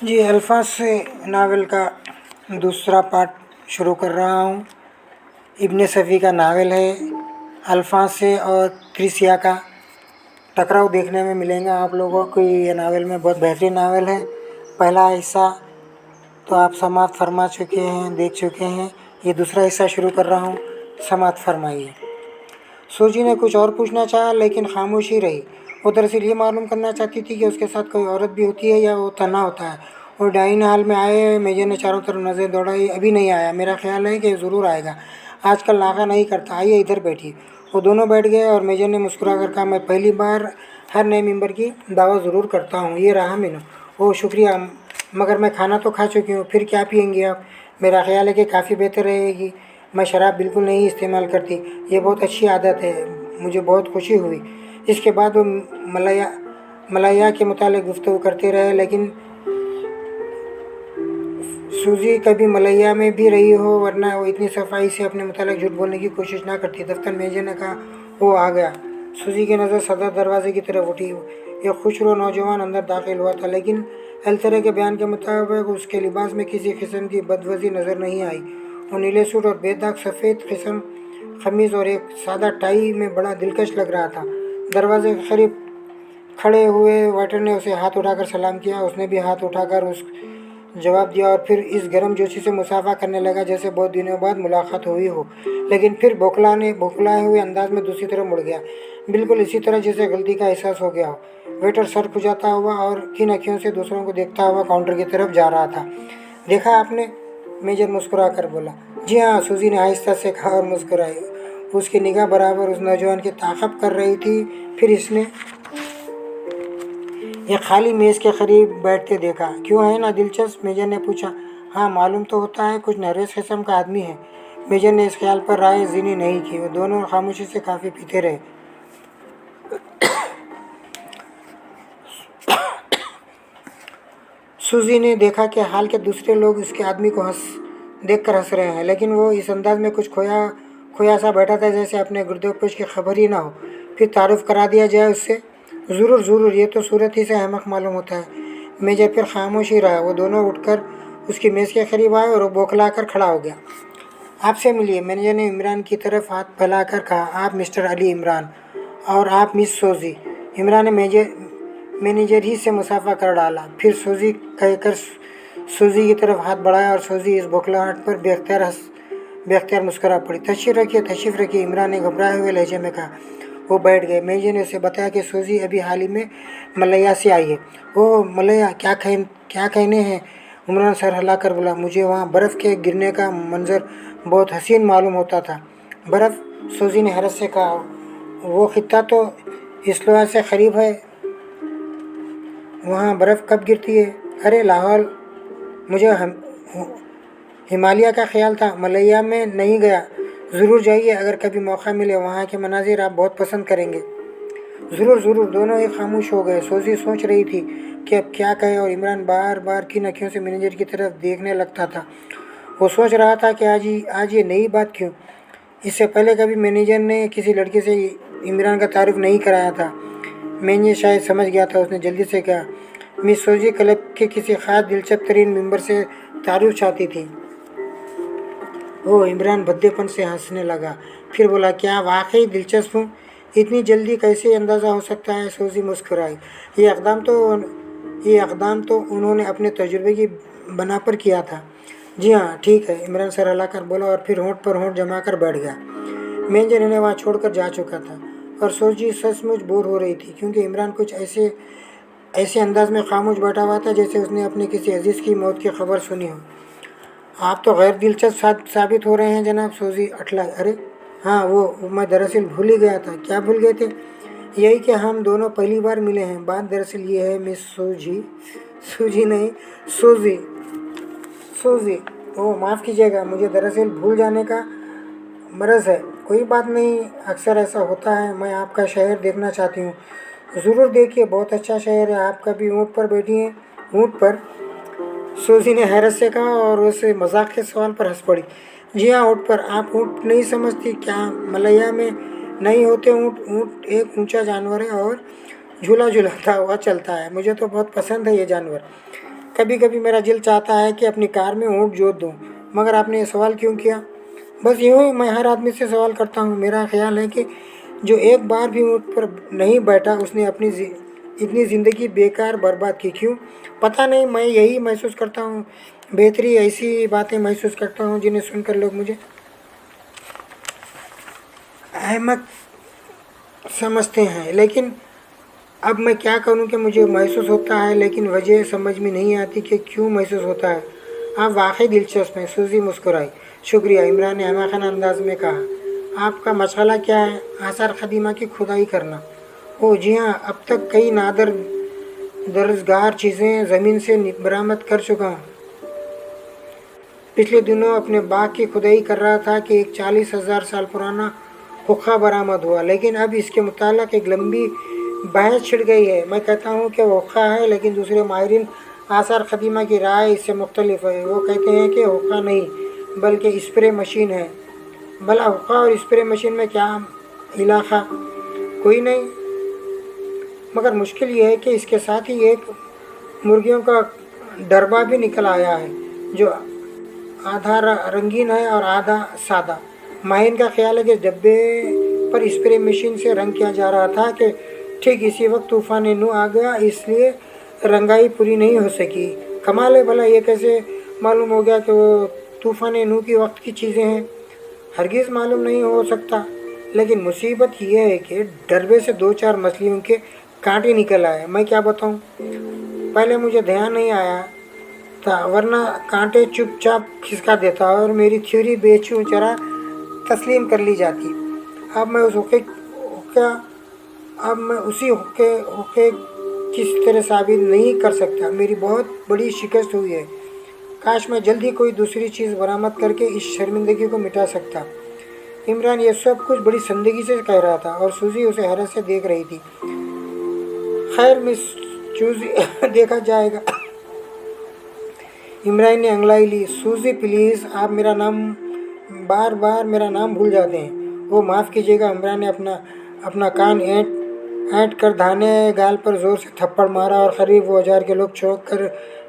जी, अल्फाज नावल का दूसरा पार्ट शुरू कर रहा हूँ। इब्न सफ़ी का नावल है। अल्फाज और क्रिसिया का टकराव देखने में मिलेगा आप लोगों को। ये नावल में बहुत बेहतरीन नावल है। पहला हिस्सा तो आप समाप्त फरमा चुके हैं, देख चुके हैं। ये दूसरा हिस्सा शुरू कर रहा हूँ, समाप्त फरमाइए। सूजी ने कुछ और पूछना चाहा लेकिन खामोशी रही। वो दरअसल ये मालूम करना चाहती थी कि उसके साथ कोई औरत भी होती है या वो तना होता है। वो डाइन हाल में आए। मेजर ने चारों तरफ नज़र दौड़ाई। अभी नहीं आया, मेरा ख्याल है कि ज़रूर आएगा। आजकल नागा नहीं करता, आइए इधर बैठिए। वो दोनों बैठ गए और मेजर ने मुस्कुरा कर कहा, मैं पहली बार हर नए मेंबर की दावा ज़रूर करता हूँ। ये रहा मेनू। ओह शुक्रिया, मगर मैं खाना तो खा चुकी हूँ, फिर क्या पियेंगी आप? मेरा ख्याल है कि काफ़ी बेहतर रहेगी। मैं शराब बिल्कुल नहीं इस्तेमाल करती। ये बहुत अच्छी आदत है। मुझे बहुत खुशी हुई। इसके बाद वो मलाया के मुतालिक गुफ्तगू करते रहे, लेकिन सूजी कभी मलैया में भी रही हो, वरना वो इतनी सफाई से अपने मुतालिक झूठ बोलने की कोशिश ना करती। दफ्तर मेजर ने कहा, वो आ गया। सूजी की नज़र सदर दरवाजे की तरफ उठी। एक खुशरो नौजवान अंदर दाखिल हुआ था, लेकिन अलतरे के बयान के मुताबिक उसके लिबास में किसी किस्म की बदवज़ी नज़र नहीं आई। वो नीले सूट और बेदाग सफ़ेद किस्म खमीज़ और एक सादा टाई में बड़ा दिलकश लग रहा था। दरवाजे के करीब खड़े हुए वेटर ने उसे हाथ उठाकर सलाम किया। उसने भी हाथ उठाकर उस जवाब दिया और फिर इस गर्मजोशी से मुसाफा करने लगा जैसे बहुत दिनों बाद मुलाकात हुई हो। लेकिन फिर बौखलाए हुए अंदाज में दूसरी तरफ मुड़ गया, बिल्कुल इसी तरह जैसे गलती का एहसास हो गया हो। वेटर सर खुजाता हुआ और किन अखियों से दूसरों को देखता हुआ काउंटर की तरफ जा रहा था। देखा आपने? मेजर मुस्कुरा कर बोला। जी हाँ, सूजी ने आहिस्ता से कहा और मुस्कुराई। उसकी निगाह बराबर उस नौजवान की ताक़ब कर रही थी। फिर इसने एक खाली मेज़ के करीब बैठते देखा। क्यों, है ना दिलचस्प? मेजर ने पूछा। हाँ, मालूम तो होता है कुछ नर्वस किस्म का आदमी है। मेजर ने इस ख्याल पर राय ज़ीनी नहीं की। वो दोनों खामोशी से काफ़ी पीते रहे। सूजी ने देखा कि हाल के दूसरे लोग उसके आदमी को देखकर हंस रहे हैं, लेकिन वो इस अंदाज में कुछ खोया सा बैठा था जैसे अपने गुर्दोपेश की खबर ही ना हो। फिर तारुफ करा दिया जाए उससे। ज़रूर ज़रूर, ये तो सूरत ही से अहमक मालूम होता है। मेजर फिर खामोश ही रहा। वो दोनों उठकर उसकी मेज़ के करीब आए और वो बौखला कर खड़ा हो गया। आपसे मिलिए, मैनेजर ने इमरान की तरफ हाथ फैलाकर कहा। आप मिस्टर अली इमरान और आप मिस सोजी। इमरान ने मैनेजर ही से मुसाफा कर डाला, फिर सूजी कहकर सूजी की तरफ हाथ बढ़ाया और सूजी इस बौखलाहट पर बेख्तियार मुस्करा पड़ी। तशरीफ़ रखिए, इमरान ने घबराए हुए लहजे में कहा। वो बैठ गए। मेजर ने उसे बताया कि सूजी अभी हाल ही में मलैया से आई है। ओह मलैया, क्या कहने हैं? इमरान सर हिलाकर बोला। मुझे वहाँ बर्फ़ के गिरने का मंजर बहुत हसीन मालूम होता था। बर्फ़? सूजी ने हैरत से कहा। वो खित्ता तो इस्लाह से करीब है, वहाँ बर्फ़ कब गिरती है? अरे लाहौल, मुझे हिमालय का ख्याल था। मलैया में नहीं गया। ज़रूर जाइए, अगर कभी मौका मिले। वहाँ के मनाजिर आप बहुत पसंद करेंगे। ज़रूर ज़रूर। दोनों ही खामोश हो गए। सोजी सोच रही थी कि अब क्या कहे और इमरान बार बार किन अखियों से मैनेजर की तरफ देखने लगता था। वो सोच रहा था कि आज ये नई बात क्यों? इससे पहले कभी मैनेजर ने किसी लड़के से इमरान का तारुफ नहीं कराया था। मैनेजर शायद समझ गया था। उसने जल्दी से कहा, मिस सोजी क्लब के किसी ख़ास दिलचस्प तरीन मेंबर से तारुफ चाहती थी। ओह, इमरान भद्देपन से हंसने लगा। फिर बोला, क्या वाकई दिलचस्प हूँ? इतनी जल्दी कैसे अंदाज़ा हो सकता है? सूजी मुस्कुराई। ये इक़दाम तो उन्होंने अपने तजुर्बे की बना पर किया था। जी हाँ, ठीक है, इमरान सर हिलाकर बोला और फिर होंठ पर होंठ जमा कर बैठ गया। मैनेजर इन्हें वहाँ छोड़कर जा चुका था और सूजी सचमुच बोर हो रही थी, क्योंकि इमरान कुछ ऐसे अंदाज में खामोश बैठा हुआ था जैसे उसने अपने किसी अजीज़ की मौत की खबर सुनी हो। आप तो गैर दिलचस्प साबित हो रहे हैं जनाब, सूजी अठला। अरे हाँ, वो मैं दरअसल भूल ही गया था। क्या भूल गए थे? यही कि हम दोनों पहली बार मिले हैं। बात दरअसल ये है मिस सूजी नहीं, सूजी सूजी। ओह माफ़ कीजिएगा, मुझे दरअसल भूल जाने का मरज़ है। कोई बात नहीं, अक्सर ऐसा होता है। मैं आपका शहर देखना चाहती हूँ। ज़रूर देखिए, बहुत अच्छा शहर है। आप कभी ऊँट पर बैठी हैं? ऊँट पर? सूजी ने हैरत से कहा और उसे मजाक के सवाल पर हंस पड़ी। जी हाँ, ऊँट पर। आप ऊँट नहीं समझती क्या? मलैया में नहीं होते ऊँट। ऊँट एक ऊंचा जानवर है और झूला झूलाता हुआ चलता है। मुझे तो बहुत पसंद है ये जानवर। कभी कभी मेरा दिल चाहता है कि अपनी कार में ऊँट जोत दूँ, मगर आपने ये सवाल क्यों किया? बस यूँ ही मैं हर आदमी से सवाल करता हूँ। मेरा ख्याल है कि जो एक बार भी ऊँट पर नहीं बैठा उसने अपनी इतनी ज़िंदगी बेकार बर्बाद की। क्यों? पता नहीं, मैं यही महसूस करता हूँ। बेहतरी ऐसी बातें महसूस करता हूँ जिन्हें सुनकर लोग मुझे अहमक समझते हैं। लेकिन अब मैं क्या करूं कि मुझे महसूस होता है, लेकिन वजह समझ में नहीं आती कि क्यों महसूस होता है। आप वाकई दिलचस्प हैं। सूजी मुस्कुराई। शुक्रिया, इमरान ने अहमकाना अंदाज में कहा। आपका मसला क्या है? आसार कदीमा की खुदाई करना। ओह जी हाँ, अब तक कई नादर दर्जगार चीज़ें ज़मीन से बरामद कर चुका हूँ। पिछले दिनों अपने बाग की खुदाई कर रहा था कि एक 40,000 साल पुराना हुक्का बरामद हुआ, लेकिन अब इसके मुताल्लिक़ एक लंबी बहस छिड़ गई है। मैं कहता हूँ कि वो हुक्का है, लेकिन दूसरे माहिरीन आसार कदीमा की राय इससे मुख्तलिफ है। वो कहते हैं कि हुक्का नहीं बल्कि स्प्रे मशीन है। भला हुक्का और स्प्रे मशीन में क्या इलाका? कोई नहीं, मगर मुश्किल ये है कि इसके साथ ही एक मुर्गियों का डरबा भी निकल आया है, जो आधा रंगीन है और आधा सादा। माहिन का ख्याल है कि डब्बे पर स्प्रे मशीन से रंग किया जा रहा था कि ठीक इसी वक्त तूफान नू आ गया, इसलिए रंगाई पूरी नहीं हो सकी। कमाल है, भला ये कैसे मालूम हो गया कि वो तूफान नू की वक्त की चीज़ें हैं? हरगिज़ मालूम नहीं हो सकता। लेकिन मुसीबत यह है कि डरबे से 2-4 मछलियों के कांटे निकल आए। मैं क्या बताऊं, पहले मुझे ध्यान नहीं आया था, वरना कांटे चुपचाप खिसका देता और मेरी थ्योरी बेचूचरा तस्लीम कर ली जाती। अब मैं उस हुक्का अब मैं उसी हुक्के किस तरह साबित नहीं कर सकता। मेरी बहुत बड़ी शिकस्त हुई है। काश मैं जल्द ही कोई दूसरी चीज़ बरामद करके इस शर्मिंदगी को मिटा सकता। इमरान ये सब कुछ बड़ी संदेही से कह रहा था और सूजी उसे हैरत से देख रही थी। खैर मिस चूजी देखा जाएगा। इमरान ने अंगड़ाई ली। सूजी प्लीज़, आप बार बार मेरा नाम भूल जाते हैं। वो माफ़ कीजिएगा। इमरान ने अपना कान ऐंठ कर दाहिने गाल पर ज़ोर से थप्पड़ मारा और करीब वो 1000 के लोग चौंक कर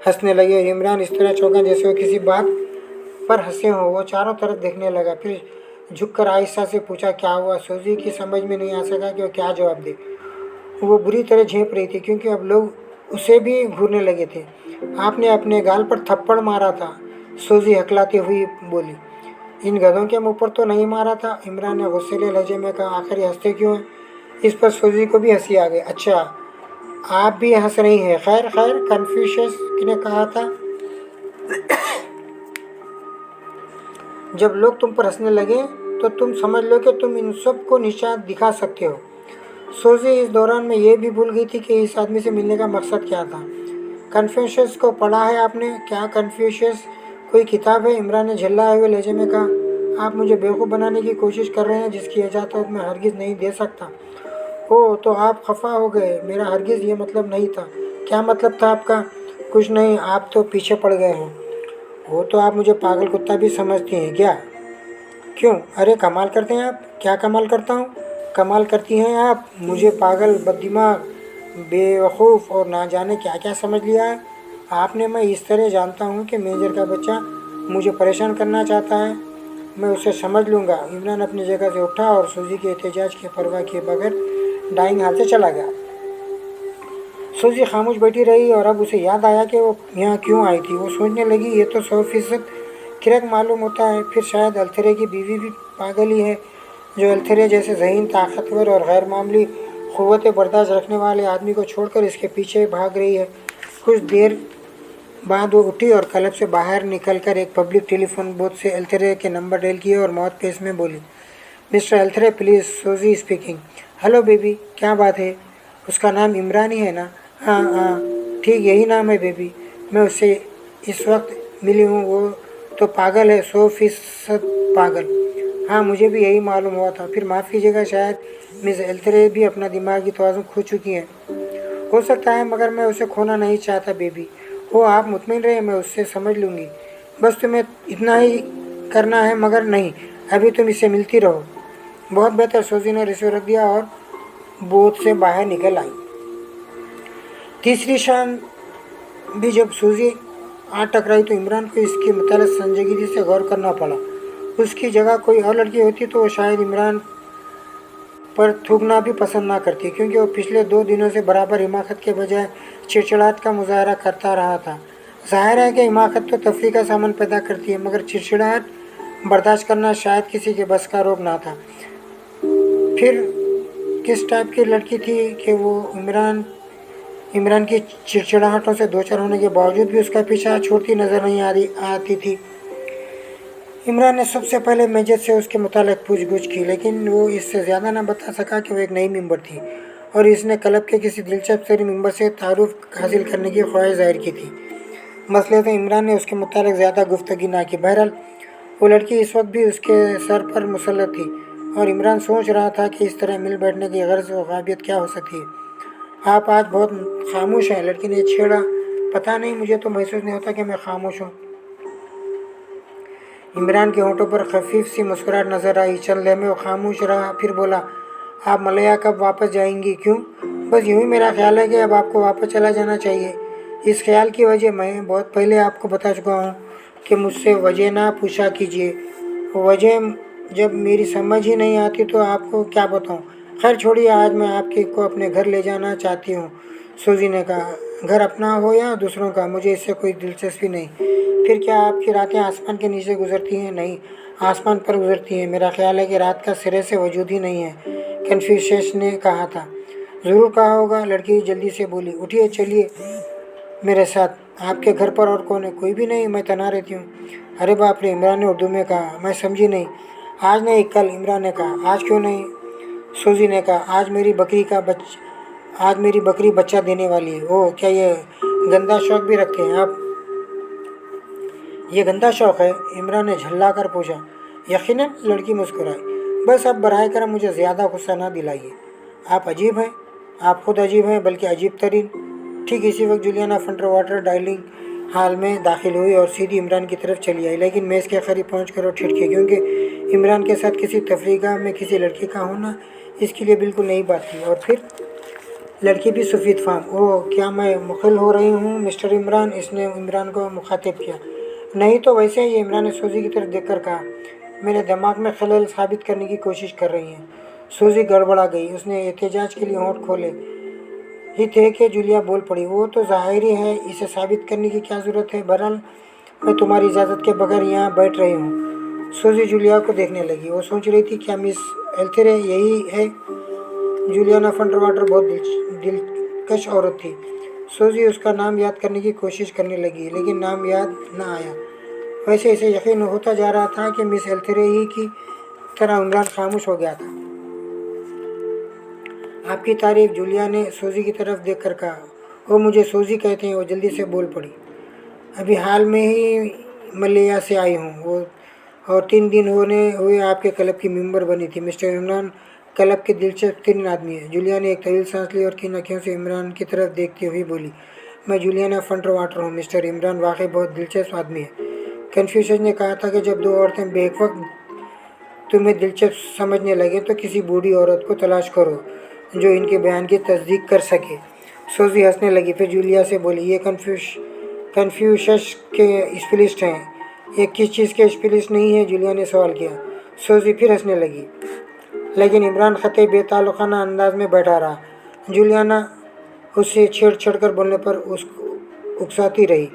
हंसने लगे। इमरान इस तरह चौंका जैसे वो किसी बात पर हंसे हों। वो चारों तरफ देखने लगा, फिर झुककर आहिस्ता से पूछा, क्या हुआ? सूजी की समझ में नहीं आ सका कि वो क्या जवाब दे। वो बुरी तरह झेंप रही थी क्योंकि अब लोग उसे भी घूरने लगे थे। आपने अपने गाल पर थप्पड़ मारा था, सूजी हकलाती हुई बोली। इन गधों के मुंह पर तो नहीं मारा था, इमरान ने गुस्सेले लहजे में कहा। आखिर ये हंसते क्यों हैं? इस पर सूजी को भी हंसी आ गई। अच्छा, आप भी हंस रही हैं? खैर खैर, कन्फ्यूशियस ने कहा था, जब लोग तुम पर हंसने लगे तो तुम समझ लो कि तुम इन सब को निशान दिखा सकते हो। सूजी इस दौरान में ये भी भूल गई थी कि इस आदमी से मिलने का मकसद क्या था। कन्फ्यूशियस को पढ़ा है आपने? क्या कन्फ्यूशियस कोई किताब है? इमरान ने झल्लाए हुए लहजे में कहा। आप मुझे बेवकूफ़ बनाने की कोशिश कर रहे हैं, जिसकी इजाज़त मैं हरगिज़ नहीं दे सकता। ओह, तो आप खफा हो गए? मेरा हरगिज़ ये मतलब नहीं था। क्या मतलब था आपका? कुछ नहीं, आप तो पीछे पड़ गए हैं। वो तो आप मुझे पागल कुत्ता भी समझती हैं क्या? क्यों? अरे कमाल करते हैं आप। क्या कमाल करता हूँ? कमाल करती हैं आप। मुझे पागल, बददिमाग, बेवकूफ़ और ना जाने क्या क्या समझ लिया है आपने। मैं इस तरह जानता हूँ कि मेजर का बच्चा मुझे परेशान करना चाहता है। मैं उसे समझ लूँगा। इमरान अपनी जगह से उठा और सूजी के एहतजाज की परवाह किए बगैर डाइंग हाथ से चला गया। सूजी खामोश बैठी रही और अब उसे याद आया कि वो यहाँ क्यों आई थी। वो सोचने लगी, ये तो 100% किरक मालूम होता है। फिर शायद अल्थरे की बीवी भी पागल ही है, जो अल्थरे जैसे ज़हीन, ताकतवर और गैर मामूली क़ुव्वत बर्दाश्त रखने वाले आदमी को छोड़कर इसके पीछे भाग रही है। कुछ देर बाद वो उठी और क्लब से बाहर निकलकर एक पब्लिक टेलीफोन बूथ से अल्थरे के नंबर डायल किए और मौत पेश में बोली, मिस्टर अल्थरे प्लीज़, सूजी स्पीकिंग। हेलो बेबी, क्या बात है? उसका नाम इमरान ही है ना? हाँ हाँ, ठीक यही नाम है बेबी। मैं उससे इस वक्त मिली हूँ। वो तो पागल है, 100% पागल। हाँ, मुझे भी यही मालूम हुआ था। फिर माफ़ कीजिएगा, शायद मिस अल्थरे भी अपना दिमागी तवाज़ुन खो चुकी हैं। हो सकता है, मगर मैं उसे खोना नहीं चाहता बेबी। हो, आप मुतमिन रहे, मैं उससे समझ लूँगी। बस तुम्हें इतना ही करना है। मगर नहीं, अभी तुम इससे मिलती रहो। बहुत बेहतर। सूजी ने रिसीवर रख दिया और बूथ से बाहर निकल आई। तीसरी शाम भी जब सूजी आ टकराई तो इमरान को इसके मतलब संजीदगी से गौर करना पड़ा। उसकी जगह कोई और लड़की होती तो वो शायद इमरान पर थूकना भी पसंद ना करती, क्योंकि वो पिछले 2 दिनों से बराबर हिमाकत के बजाय चिड़चिड़ाहट का मुजाहरा करता रहा था। जाहिर है कि हिमाकत तो तफरीह का सामान पैदा करती है, मगर चिड़चिड़ाहट बर्दाश्त करना शायद किसी के बस का रोग ना था। फिर किस टाइप की लड़की थी कि वो इमरान इमरान की चिड़चिड़ाहटों से दो चार होने के बावजूद भी उसका पीछा छोड़ती नजर नहीं आती थी। इमरान ने सबसे पहले मेजर से उसके मुतालिक पूछ-गुछ की, लेकिन वो इससे ज़्यादा ना बता सका कि वो एक नई मेंबर थी और इसने क्लब के किसी दिलचस्प तरीन मेंबर से तारुफ हासिल करने की ख्वाहिश जाहिर की थी। मसले तो इमरान ने उसके मुतालिक ज़्यादा गुफ्तगी ना की। बहरहाल वो लड़की इस वक्त भी उसके सर पर मुसल्लत थी और इमरान सोच रहा था कि इस तरह मिल बैठने की गर्ज व काबिलियत क्या हो सकती है। आप आज बहुत खामोश हैं, लड़की ने छेड़ा। पता नहीं, मुझे तो महसूस नहीं होता कि मैं खामोश हूँ। इमरान के होंठों पर खफीफ सी मुस्कुराहट नजर आई। चंद लम्हे वो खामोश रहा, फिर बोला, आप मलया कब वापस जाएंगी? क्यों? बस यूं ही मेरा ख्याल है कि अब आपको वापस चला जाना चाहिए। इस ख्याल की वजह मैं बहुत पहले आपको बता चुका हूँ कि मुझसे वजह ना पूछा कीजिए। वजह जब मेरी समझ ही नहीं आती तो आपको क्या बताऊँ। खैर छोड़िए, आज मैं आपके को अपने घर ले जाना चाहती हूँ। सूजी ने कहा, घर अपना हो या दूसरों का, मुझे इससे कोई दिलचस्पी नहीं। फिर क्या आपकी रातें आसमान के नीचे गुजरती हैं? नहीं, आसमान पर गुजरती हैं। मेरा ख्याल है कि रात का सिरे से वजूद ही नहीं है, कन्फ्यूशियस ने कहा था। ज़रूर कहा होगा, लड़की जल्दी से बोली। उठिए, चलिए मेरे साथ। आपके घर पर और कौन है? कोई भी नहीं, मैं तना रहती हूँ। अरे बाप रे, इमरान ने उर्दू में कहा। मैं समझी नहीं। आज नहीं, कल, इमरान ने कहा। आज क्यों नहीं? सूजी ने कहा, आज मेरी बकरी बच्चा देने वाली है। ओह, क्या ये गंदा शौक भी रखते हैं आप? ये गंदा शौक है? इमरान ने झल्ला कर पूछा। यकीनन, लड़की मुस्कुराई। बस अब बराह करम मुझे ज़्यादा गुस्सा ना दिलाइए। आप अजीब हैं। आप खुद अजीब हैं, बल्कि अजीब तरीन। ठीक इसी वक्त जूलियाना फंटर वाटर डाइनिंग हॉल में दाखिल हुई और सीधी इमरान की तरफ चली आई, लेकिन मेज़ के करीब पहुँच कर वो ठिठकी, क्योंकि इमरान के साथ किसी तफरीह में किसी लड़की का होना इसके लिए बिल्कुल नई बात थी। और फिर लड़की भी सफ़ेद फाम। ओह, क्या मैं मुखिल हो रही हूँ मिस्टर इमरान? इसने इमरान को मुखातिब किया। नहीं तो वैसे ही, इमरान ने सूजी की तरफ देखकर कहा। मेरे दिमाग में खलल साबित करने की कोशिश कर रही हैं। सूजी गड़बड़ा गई। उसने एहतजाज के लिए होंठ खोले ही थे कि जूलिया बोल पड़ी। वो तो ज़ाहिर है, इसे साबित करने की क्या ज़रूरत है? बहरहाल मैं तुम्हारी इजाज़त के बगैर यहाँ बैठ रही हूँ। सूजी जूलिया को देखने लगी। वो सोच रही थी, क्या मिस एल्थरे यही है? जूलियाना फंटरवाटर बहुत दिलकश औरत थी। सूजी उसका नाम याद करने की कोशिश करने लगी, लेकिन नाम याद न आया। वैसे इसे यकीन होता जा रहा था कि मिस एल्थरे ही की तरह इमरान खामोश हो गया था। आपकी तारीफ, जूलिया ने सूजी की तरफ देखकर कहा। वो मुझे सूजी कहते हैं। वो जल्दी से बोल पड़ी। अभी हाल में ही मलेशिया से आई हूँ वो, और 3 दिन होने हुए आपके क्लब की मेंबर बनी थी। मिस्टर इमरान क्लब के दिलचस्प तरीन आदमी है। जूलिया ने एक तवील सांस ली और किन आँखों से इमरान की तरफ देखती हुई बोली, मैं जूलियाना फंटर वाटर हूँ। मिस्टर इमरान वाकई बहुत दिलचस्प आदमी है। कन्फ्यूशियस ने कहा था कि जब दो औरतें बेवक्त तुम्हें दिलचस्प समझने लगे तो किसी बूढ़ी औरत को तलाश करो जो इनके बयान की तस्दीक कर सके। सूजी हंसने लगी। फिर जूलिया से बोली, ये कन्फ्यूशस के स्पेशलिस्ट हैं। ये किस चीज़ के स्पेशलिस्ट नहीं है? जूलिया ने सवाल किया। सूजी फिर हंसने लगी, लेकिन इमरान ख़त्े बेताल्लुकाना अंदाज में बैठा रहा। जूलियाना उससे छेड़ कर बोलने पर उसको उकसाती रही।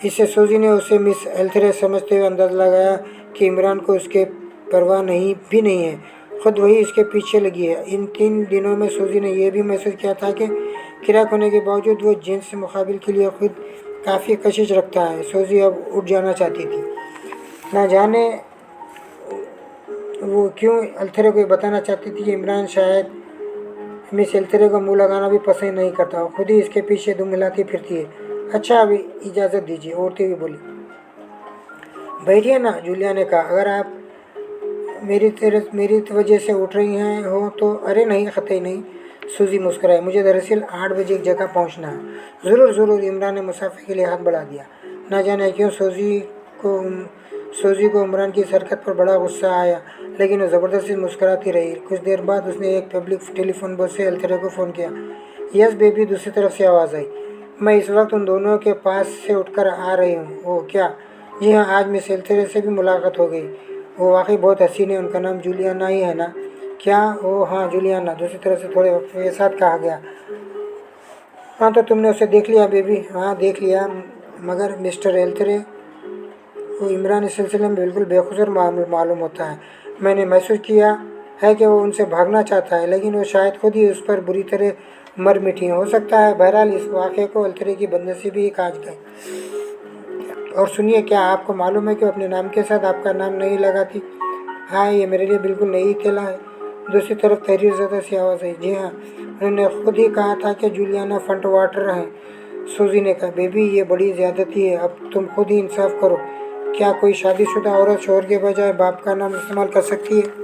इससे सूजी ने उसे मिस एल्थरे समझते हुए अंदाज़ लगाया कि इमरान को उसके परवाह नहीं है। खुद वही इसके पीछे लगी है। इन 3 दिनों में सूजी ने यह भी महसूस किया था कि किराक होने के बावजूद वो जिन्स मुकाबिल के लिए खुद काफ़ी कशिश रखता है। सूजी अब उठ जाना चाहती थी। ना जाने वो क्यों एल्थरे को बताना चाहती थी कि इमरान शायद मिस एल्थरे को मुँह लगाना भी पसंद नहीं करता और खुद ही इसके पीछे दुम हिलाती फिरती है। अच्छा, अभी इजाज़त दीजिए, औरतें हुई बोली। बैठिए ना, जूलिया ने कहा। अगर आप मेरी वजह से उठ रही हैं हो तो? अरे नहीं, कतई नहीं। सूजी मुस्कुराई। मुझे दरअसल 8 बजे एक जगह पहुंचना है। ज़रूर, इमरान ने मुसाफिर के लिए हाथ बढ़ा दिया। ना जाने क्यों सूजी को इमरान की इस हरकत पर बड़ा गुस्सा आया, लेकिन वो ज़बरदस्ती मुस्कुराती रही। कुछ देर बाद उसने एक पब्लिक टेलीफोन बॉक्स से एल्थरे को फ़ोन किया। यस बेबी, दूसरी तरफ से आवाज़ आई। मैं इस वक्त उन दोनों के पास से उठकर आ रही हूँ। वो क्या? जी हाँ, आज मिस एल्थरे से भी मुलाकात हो गई। वो वाकई बहुत हसीन है। उनका नाम जूलियाना ही है ना? क्या? ओ हाँ, जूलियाना। दूसरी तरफ से थोड़े वक्त के साथ कहा गया। हाँ, तो तुमने उसे देख लिया बेबी? हाँ, देख लिया। मगर मिस्टर एल्थरे, वो इमरान इस सिलसिले में बिल्कुल बेकसूर मालूम होता है। मैंने महसूस किया है कि वो उनसे भागना चाहता है, लेकिन वो शायद खुद ही उस पर बुरी तरह मर मिटी हो सकता है। बहरहाल इस वाक़े को एल्थरे की बदनसीबी ही कहा जाए। और सुनिए, क्या आपको मालूम है कि वो अपने नाम के साथ आपका नाम नहीं लगाती? हाँ, ये मेरे लिए बिल्कुल नई इत्तला है। दूसरी तरफ तहरीर ज़्यादा सी आवाज़ आई। जी हाँ, उन्होंने खुद ही कहा था कि जूलियाना फंट वाटर है। सूजी ने कहा, बेबी ये बड़ी ज़्यादती है, अब तुम खुद ही इंसाफ करो। क्या कोई शादीशुदा औरत शोहर के बजाय बाप का नाम इस्तेमाल कर सकती है?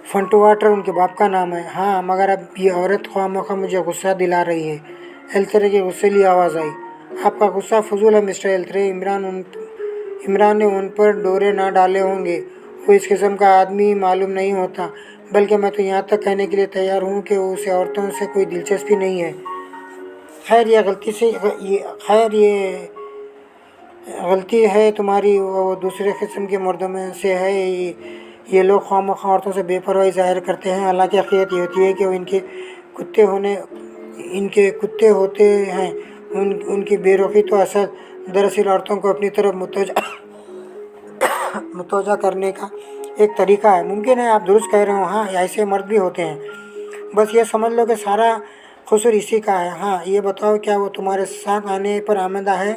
फंटू वाटर उनके बाप का नाम है। हाँ, मगर अब ये औरत ख्वामखा मुझे गुस्सा दिला रही है। एल्थरे की गुस्सेली आवाज़ आई। आपका गुस्सा फजूल है मिस्टर एल्थरे। इमरान ने उन पर डोरे ना डाले होंगे। वो इस किस्म का आदमी मालूम नहीं होता। बल्कि मैं तो यहाँ तक कहने के लिए तैयार हूँ कि उसे औरतों से कोई दिलचस्पी नहीं है। खैर ये गलती से ये खैर ये गलती है तुम्हारी। वो दूसरे किस्म के मर्दों में से है। ये लोग ख्वामखा औरतों से बेपरवाही ज़ाहिर करते हैं। हालांकि हकीकत ये होती है कि वो इनके कुत्ते होते हैं। उनकी बेरुखी तो असल दरअसल औरतों को अपनी तरफ मुतवज्जा करने का एक तरीका है। मुमकिन है आप दुरुस्त कह रहे हो। हाँ, ऐसे मर्द भी होते हैं। बस ये समझ लो कि सारा कसूर इसी का है। हाँ, ये बताओ, क्या वो तुम्हारे साथ आने पर आमादा है?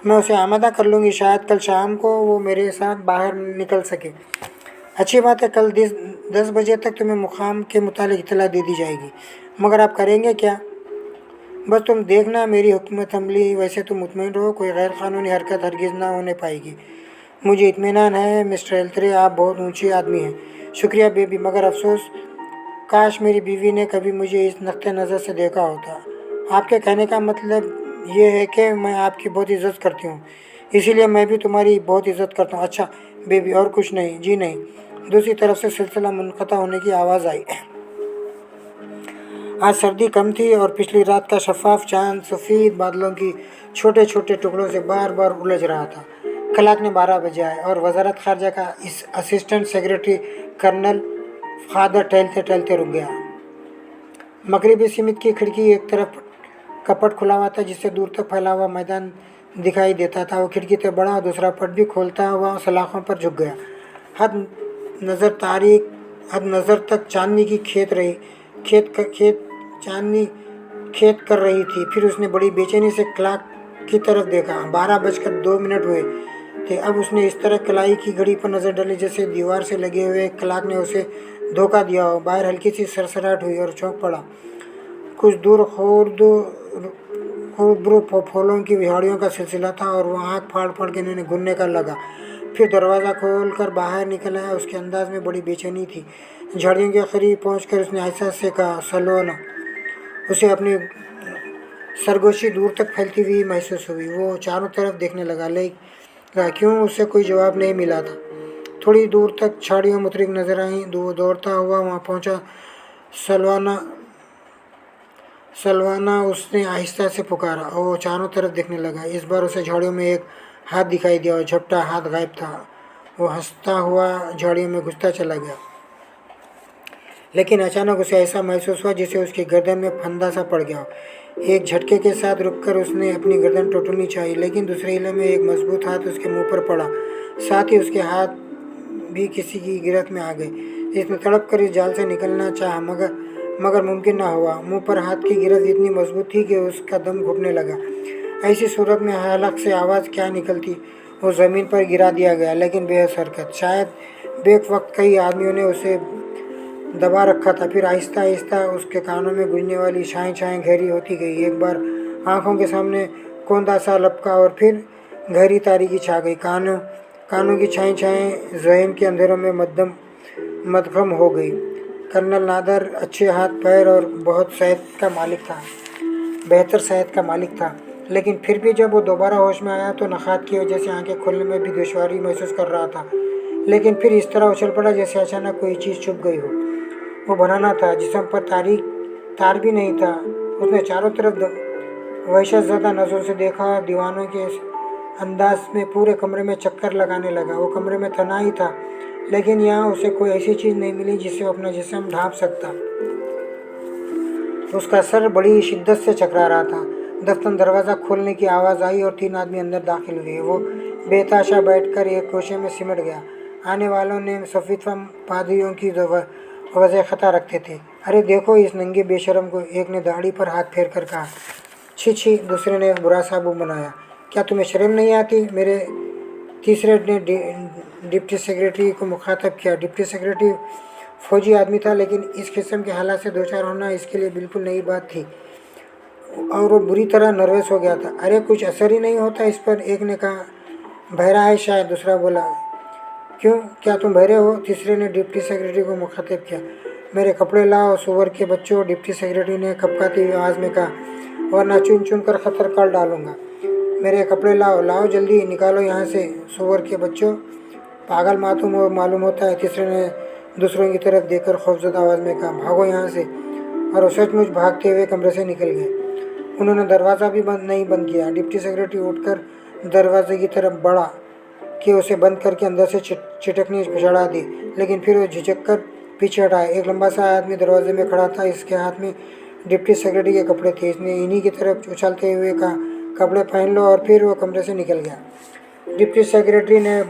मैं उसे आमादा कर लूँगी। शायद कल शाम को वो मेरे साथ बाहर निकल सके। अच्छी बात है। कल 10 बजे तक तुम्हें मुकाम के मुतालिक इत्तला दे दी जाएगी। मगर आप करेंगे क्या? बस तुम देखना मेरी हुकूमत अमली। वैसे तुम मुतमईन रहो, कोई गैर कानूनी हरकत हरगिज़ ना होने पाएगी। मुझे इत्मीनान है मिस्टर एल्थरे, आप बहुत ऊँचे आदमी हैं। शुक्रिया बेबी, मगर अफसोस, काश मेरी बीवी ने कभी मुझे इस नक्ते नज़र से देखा होता। आपके कहने का मतलब ये है कि मैं आपकी बहुत इज़्ज़त करती हूँ, इसीलिए मैं भी तुम्हारी बहुत इज़्ज़त करता हूँ। अच्छा बेबी, और कुछ नहीं? जी नहीं। दूसरी तरफ से सिलसिला मुनक़ता होने की आवाज़ आई। आज सर्दी कम थी और पिछली रात का शफाफ चांद सफ़ेद बादलों की छोटे छोटे टुकड़ों से बार बार उलझ रहा था। क्लाक ने 12 बजे आए और वजारत खारजा का इस असिस्टेंट सेक्रेटरी कर्नल फादर टहलते टहलते रुक गया। मगरिबी समित की खिड़की एक तरफ कपट खुला हुआ था, जिससे दूर तक फैला हुआ मैदान दिखाई देता था। वो खिड़की से बड़ा दूसरा पट भी खोलता हुआ सलाखों पर झुक गया। हद हद नज़र तक चांदनी की चांदनी खेत कर रही थी। फिर उसने बड़ी बेचैनी से क्लॉक की तरफ देखा। 12 बजकर 2 मिनट हुए थे। अब उसने इस तरह कलाई की घड़ी पर नज़र डाली जैसे दीवार से लगे हुए क्लॉक ने उसे धोखा दिया हो। बाहर हल्की सी सरसराहट हुई और चौंक पड़ा। कुछ दूर खुरदुर फूलों की विहाड़ियों का सिलसिला था और वह आँख फाड़ फाड़ के इन्हें घूरने का लगा। फिर दरवाज़ा खोल कर बाहर निकल आया। उसके अंदाज में बड़ी बेचैनी थी। झाड़ियों के करीब पहुंचकर उसने आहिस्ता से कहा, सलोना। उसे अपनी सरगोशी दूर तक फैलती हुई महसूस हुई। वो चारों तरफ देखने लगा, लेकिन क्यों उसे कोई जवाब नहीं मिला था। थोड़ी दूर तक झाड़ियाँ मुतरिक नजर आईं। दौड़ता हुआ वहाँ पहुँचा। सलवाना सलवाना, उसने आहिस्ता से पुकारा। वो चारों तरफ देखने लगा। इस बार उसे झाड़ियों में एक हाथ दिखाई दिया और झपटा हाथ गायब था। वो हंसता हुआ झाड़ियों में घुसता चला गया, लेकिन अचानक उसे ऐसा महसूस हुआ जैसे उसकी गर्दन में फंदा सा पड़ गया। एक झटके के साथ रुककर उसने अपनी गर्दन टोटनी चाहिए, लेकिन दूसरे हिले में एक मजबूत हाथ उसके मुंह पर पड़ा। साथ ही उसके हाथ भी किसी की गिरफ्त में आ गए। इसने तड़प कर इस जाल से निकलना चाहा, मगर मुमकिन ना हुआ। मुंह पर हाथ की गिरफ्त इतनी मजबूत थी कि उसका दम घुटने लगा। ऐसी सूरत में हलक से आवाज़ क्या निकलती। वो ज़मीन पर गिरा दिया गया, लेकिन बेहद हरकत। शायद बेक वक्त कई आदमियों ने उसे दबा रखा था। फिर आहिस्ता आहिस्ता उसके कानों में गूंजने वाली छाएँ छाएँ गहरी होती गई। एक बार आंखों के सामने कोंदा सा लपका और फिर गहरी तारीकी छा गई। कानों की छाएँ छाएँ ज़हन के अंधेरों में मदगम हो गई। कर्नल नादर अच्छे हाथ पैर और बेहतर सेहत का मालिक था, लेकिन फिर भी जब वो दोबारा होश में आया तो नखात की वजह से आंखें खोलने में भी दुश्वारी महसूस कर रहा था। लेकिन फिर इस तरह उछल पड़ा जैसे अचानक कोई चीज़ चुभ गई हो। वो बनाना था, जिस्म पर तार भी नहीं था। उसने चारों तरफ वहशत ज़दा नज़रों से देखा। दीवानों के अंदाज में पूरे कमरे में चक्कर लगाने लगा। वो कमरे में तन्हाई था, लेकिन यहाँ उसे कोई ऐसी चीज़ नहीं मिली जिससे वो अपना जिस्म ढांप सकता। उसका सर बड़ी शिद्दत से चकरा रहा था। दफ्तर दरवाज़ा खोलने की आवाज़ आई और 3 आदमी अंदर दाखिल हुए। वो बेताशा बैठकर एक कोशे में सिमट गया। आने वालों ने सफ़ेद पादरियों की वजह ख़ता रखते थे। अरे देखो इस नंगे बेशरम को, एक ने दाढ़ी पर हाथ फेर कर कहा। छी छी, दूसरे ने बुरा साबुन बनाया। क्या तुम्हें शर्म नहीं आती? मेरे तीसरे ने डिप्टी सेक्रेटरी को मुखातब किया। डिप्टी सेक्रेटरी फौजी आदमी था, लेकिन इस किस्म के हालात से दो चार होना इसके लिए बिल्कुल नई बात थी और वो बुरी तरह नर्वस हो गया था। अरे कुछ असर ही नहीं होता इस पर, एक ने कहा। बहरा है शायद, दूसरा बोला। क्यों, क्या तुम बहरे हो? तीसरे ने डिप्टी सेक्रेटरी को मुखातब किया। मेरे कपड़े लाओ सुअर के बच्चों, डिप्टी सेक्रेटरी ने कपकाती हुई आवाज़ में कहा, वरना चुन चुन कर खतर कर डालूंगा। मेरे कपड़े लाओ, लाओ जल्दी, निकालो यहाँ से सुअर के बच्चों। पागल मालूम होता है, तीसरे ने दूसरों की तरफ देखकर खौफजदा आवाज़ में कहा। भागो यहाँ से। और वो सचमुच भागते हुए कमरे से निकल गए। उन्होंने दरवाज़ा भी नहीं बंद किया। डिप्टी सेक्रेटरी उठकर दरवाजे की तरफ बढ़ा कि उसे बंद करके अंदर से चिटकनी चढ़ा दी, लेकिन फिर वो झिझक कर पीछे हटा। एक लंबा सा आदमी दरवाजे में खड़ा था। इसके हाथ में डिप्टी सेक्रेटरी के कपड़े थे। इसने इन्हीं की तरफ उछलते हुए कहा, कपड़े पहन लो, और फिर वो कमरे से निकल गया। डिप्टी सेक्रेटरी ने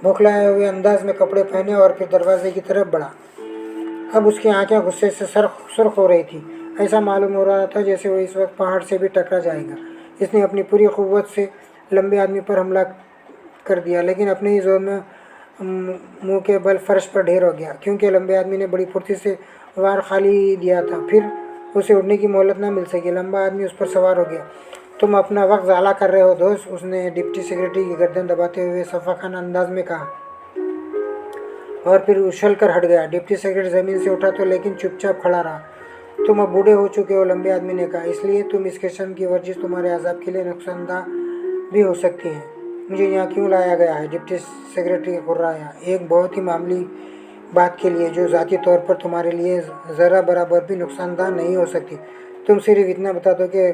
बौखलाए हुए अंदाज में कपड़े पहने और फिर दरवाजे की तरफ बढ़ा। अब उसकी आंखें गुस्से से सुर्ख हो रही थी। ऐसा मालूम हो रहा था जैसे वो इस वक्त पहाड़ से भी टकरा जाएगा। इसने अपनी पूरी कुव्वत से लंबे आदमी पर हमला कर दिया, लेकिन अपने ही जोर में मुंह के बल फर्श पर ढेर हो गया, क्योंकि लंबे आदमी ने बड़ी फुर्ती से वार खाली दिया था। फिर उसे उड़ने की मोहलत न मिल सकी। लंबा आदमी उस पर सवार हो गया। तुम अपना वक्त ज़ाया कर रहे हो दोस्त, उसने डिप्टी सेक्रेटरी की गर्दन दबाते हुए सफ़ाखाना अंदाज में कहा, और फिर उछल कर हट गया। डिप्टी सेक्रेटरी ज़मीन से उठा तो लेकिन चुपचाप खड़ा रहा। तुम अब बूढ़े हो चुके हो, लंबे आदमी ने कहा, इसलिए तुम इस किस्म की वर्जिश तुम्हारे आज़ाब के लिए नुकसानदा भी हो सकती है। मुझे यहाँ क्यों लाया गया है? डिप्टी सेक्रेटरी कुर्राया। एक बहुत ही मामूली बात के लिए, जो ज़ाती तौर पर तुम्हारे लिए ज़रा बराबर भी नुकसानदा नहीं हो सकती। तुम सिर्फ इतना बता दो कि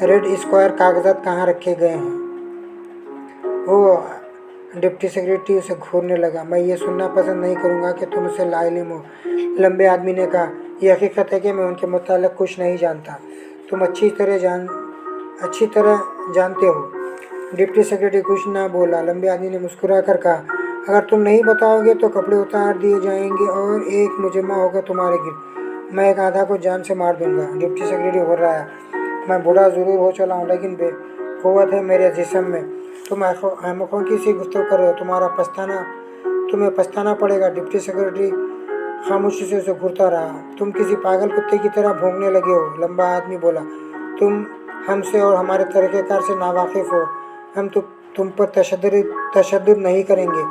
रेड स्क्वायर कागजात कहाँ रखे गए हैं। वो डिप्टी सेक्रेटरी उसे घूरने लगा। मैं ये सुनना पसंद नहीं करूँगा कि तुम उसे लाइलिम हो, लंबे आदमी ने कहा। यह हकीकत है कि मैं उनके मुतालिक कुछ नहीं जानता। तुम अच्छी तरह जानते हो। डिप्टी सेक्रेटरी कुछ ना बोला। लंबे आदमी ने मुस्कुरा कर कहा, अगर तुम नहीं बताओगे तो कपड़े उतार दिए जाएंगे और एक मुजम्मा होगा तुम्हारे गिर्द। मैं एक आधा को जान से मार दूंगा। डिप्टी सेक्रेटरी हो रहा है। मैं बूढ़ा ज़रूर हो चला हूँ, लेकिन बेक़ुव्वत है मेरे जिस्म में। तुम अहमकों की सी गुफ्तगू कर रहे हो। तुम्हें पछताना पड़ेगा। डिप्टी सेक्रेटरी खामोशी से उसे घूरता रहा। तुम किसी पागल कुत्ते की तरह भौंकने लगे हो, लंबा आदमी बोला। तुम हमसे और हमारे तरीक़ेकार से नावाकिफ़ हो। हम तुम पर तशद्दुद नहीं करेंगे,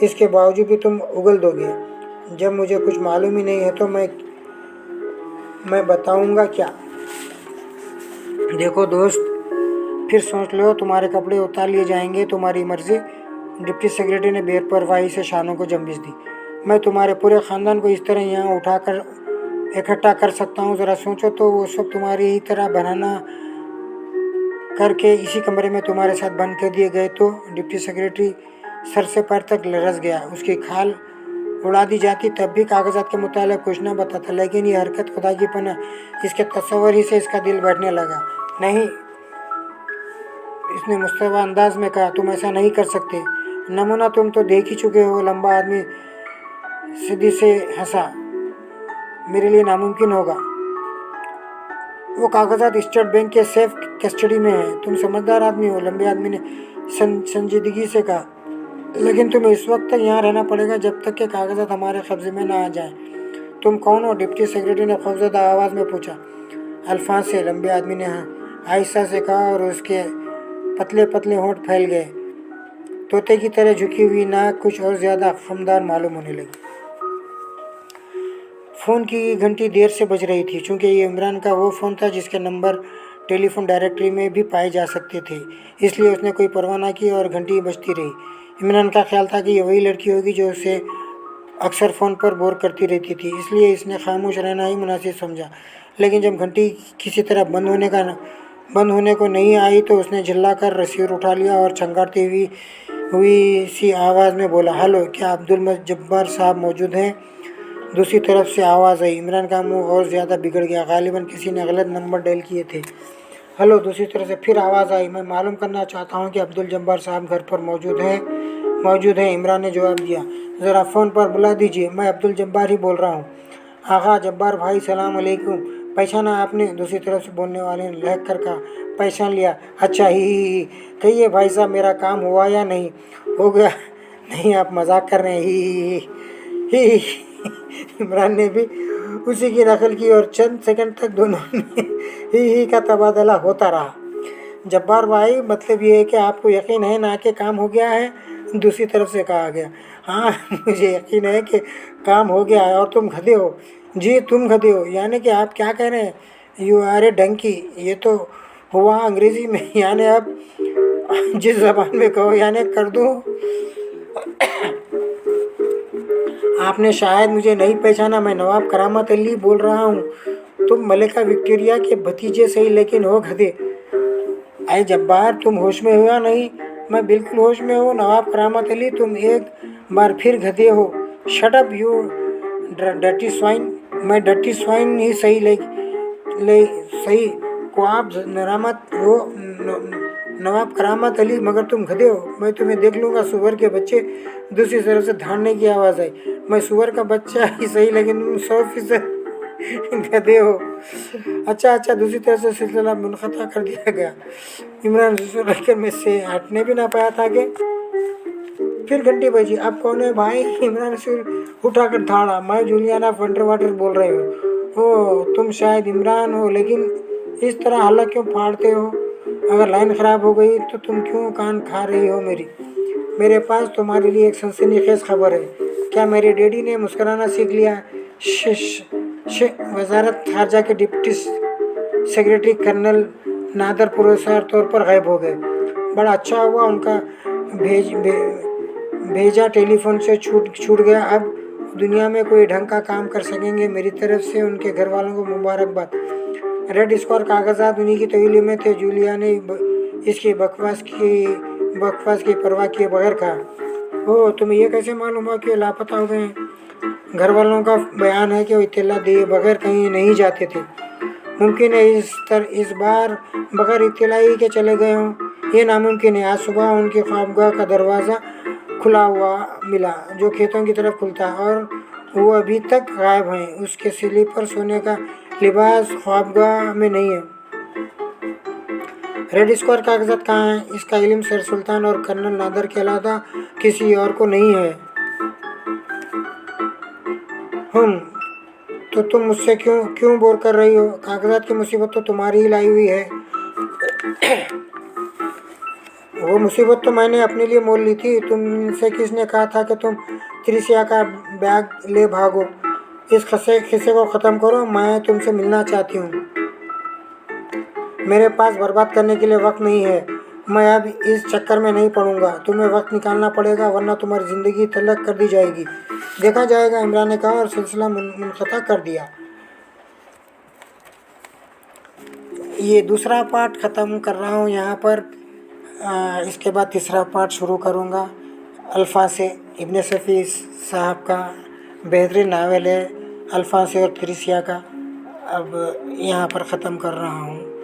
इसके बावजूद भी तुम उगल दोगे। जब मुझे कुछ मालूम ही नहीं है तो मैं बताऊंगा क्या? देखो दोस्त, फिर सोच लो, तुम्हारे कपड़े उतार लिए जाएंगे, तुम्हारी मर्जी। डिप्टी सेक्रेटरी ने बेपरवाही से शानों को जंबिश दी। मैं तुम्हारे पूरे ख़ानदान को इस तरह यहाँ उठाकर इकट्ठा कर सकता हूँ। ज़रा सोचो तो, वो सब तुम्हारी ही तरह बनाना करके इसी कमरे में तुम्हारे साथ बंद कर दिए गए तो? डिप्टी सेक्रेटरी सर से पैर तक लरस गया। उसकी खाल उड़ा दी जाती तब भी कागजात के मुताबिक कुछ न बताता, लेकिन ये हरकत खुदा की पनाह, इसके तस्वर ही से इसका दिल बैठने लगा। नहीं, इसने मुस्तवा अंदाज में कहा, तुम ऐसा नहीं कर सकते। नमूना तुम तो देख ही चुके हो। लंबा आदमी सीधी से हंसा। मेरे लिए नामुमकिन होगा। वो कागजात स्टेट बैंक के सेफ कस्टडी में है। तुम समझदार आदमी हो, लंबे आदमी ने संजीदगी से कहा, लेकिन तुम्हें इस वक्त तक यहाँ रहना पड़ेगा जब तक कि कागजात हमारे कब्जे में ना आ जाए। तुम कौन हो? डिप्टी सेक्रेटरी ने खौफजदा आवाज़ में पूछा। अल्फाज से, लंबे आदमी ने आहिस्ता से कहा, और उसके पतले पतले होंठ फैल गए। तोते की तरह झुकी हुई नाक कुछ और ज़्यादा खमदार मालूम होने लगी। फ़ोन की घंटी देर से बज रही थी, चूँकि ये इमरान का वो फ़ोन था जिसके नंबर टेलीफोन डायरेक्टरी में भी पाए जा सकते थे, इसलिए उसने कोई परवाह न की और घंटी बजती रही। इमरान का ख्याल था कि ये वही लड़की होगी जो उसे अक्सर फ़ोन पर बोर करती रहती थी, इसलिए इसने खामोश रहना ही मुनासिब समझा। लेकिन जब घंटी किसी तरह बंद होने को नहीं आई तो उसने चिल्लाकर रिसीवर उठा लिया और चंगारती हुई सी आवाज़ में बोला, हेलो, क्या अब्दुल जब्बार साहब मौजूद हैं? दूसरी तरफ से आवाज़ आई। इमरान का मुंह और ज़्यादा बिगड़ गया, गालिबन किसी ने गलत नंबर डायल किए थे। हेलो। दूसरी तरफ से फिर आवाज़ आई, मैं मालूम करना चाहता हूँ कि अब्दुल जब्बार साहब घर पर मौजूद हैं। इमरान ने जवाब दिया, ज़रा फ़ोन पर बुला दीजिए, मैं अब्दुल जब्बार ही बोल रहा हूँ। आगा जब्बार भाई, सलाम अलैकुम। पहचाना आपने? दूसरी तरफ से बोलने वाले ने लहक कर कहा। पहचान लिया। अच्छा, ही। कहिए भाई साहब, मेरा काम हुआ या नहीं? हो गया। नहीं, आप मजाक कर रहे हैं। ही। इमरान ने भी उसी की नकल की और चंद सेकंड तक दोनों में ही का तबादला होता रहा। जब्बार भाई, मतलब ये है कि आपको यकीन है ना कि काम हो गया है? दूसरी तरफ से कहा गया। हाँ, मुझे यकीन है कि काम हो गया है और तुम गधे हो। जी, तुम गधे हो? यानी कि आप क्या कह रहे हैं? You R A Dunki. ये तो हुआ अंग्रेजी में, यानी अब जिस जबान में कहो यानी कर दो। आपने शायद मुझे नहीं पहचाना, मैं नवाब करामत अली बोल रहा हूँ। तुम मलिका विक्टोरिया के भतीजे सही, लेकिन हो गधे। अरे जब्बार, तुम होश में हो या नहीं? मैं बिल्कुल होश में हूँ नवाब करामत अली, तुम एक बार फिर गधे हो। Shut up you dirty swine. मैं डर्टी स्वाइन ही सही, सही को आप नरामत हो नवाब करामत अली, मगर तुम गधे हो। मैं तुम्हें देख लूँगा, सुअर के बच्चे। दूसरी तरफ से धाड़ने की आवाज़ आई। मैं सुअर का बच्चा ही सही, लेकिन तुम 100% गधे हो। अच्छा। दूसरी तरफ से सिलसिला मुनक़ता कर दिया गया। इमरान रखकर में से हटने भी ना पाया था कि फिर घंटी बजी। अब कौन है भाई? इमरान सिर उठाकर धाड़ा। मैं जूलियाना फंटरवाटर बोल रही हूँ। ओ, तुम शायद इमरान हो, लेकिन इस तरह हल्ला क्यों फाड़ते हो? अगर लाइन ख़राब हो गई तो तुम क्यों कान खा रही हो मेरे पास तुम्हारे लिए एक सनसनीखेज़ खबर है। क्या मेरे डैडी ने मुस्कुराना सीख लिया? वजारत खारजा के डिप्टी सेक्रेटरी कर्नल नादर पुरस्कार तौर पर गायब हो गए। बड़ा अच्छा हुआ उनका भेजा टेलीफोन से छूट गया। अब दुनिया में कोई ढंग का काम कर सकेंगे। मेरी तरफ से उनके घर वालों को मुबारकबाद। रेड स्क्वायर कागजात उन्हीं की तवीली में थे। जूलिया ने इसकी बकवास की परवाह किए बगैर कहा, ओह, तुम्हें ये कैसे मालूम हुआ कि लापता हो गए हैं? घर वालों का बयान है कि वो इत्तला दिए बगैर कहीं नहीं जाते थे। मुमकिन है इस बार बगैर इत्तलाई के चले गए हों। ये नामुमकिन है। आज सुबह उनकी ख्वाबगाह का दरवाज़ा खुला हुआ मिला, जो खेतों की तरफ खुलता है, और वो अभी तक गायब हैं। उसके स्लीपर सोने का लिबास ख्वाबगाह में नहीं है। रेड स्क्वायर कागजात कहाँ हैं? इसका इल्म सर सुल्तान और कर्नल नादर के अलावा किसी और को नहीं है। तो तुम मुझसे क्यों बोर कर रही हो? कागजात की मुसीबत तो तुम्हारी ही लाई हुई है। वो मुसीबत तो मैंने अपने लिए मोल ली थी। तुमसे किसने कहा था कि तुम त्रिसिया का बैग ले भागो? इस किस्से को ख़त्म करो। मैं तुमसे मिलना चाहती हूँ। मेरे पास बर्बाद करने के लिए वक्त नहीं है। मैं अब इस चक्कर में नहीं पड़ूंगा। तुम्हें वक्त निकालना पड़ेगा, वरना तुम्हारी ज़िंदगी तलक कर दी जाएगी। देखा जाएगा, इमरान ने कहा और सिलसिला मुनक़ता कर दिया। ये दूसरा पार्ट ख़त्म कर रहा हूँ यहाँ पर। इसके बाद तीसरा पार्ट शुरू करूँगा। अल्फासे इब्न सफ़ी साहब का बेहतरीन नावल है, अल्फासे और त्रिसिया का। अब यहाँ पर ख़त्म कर रहा हूँ।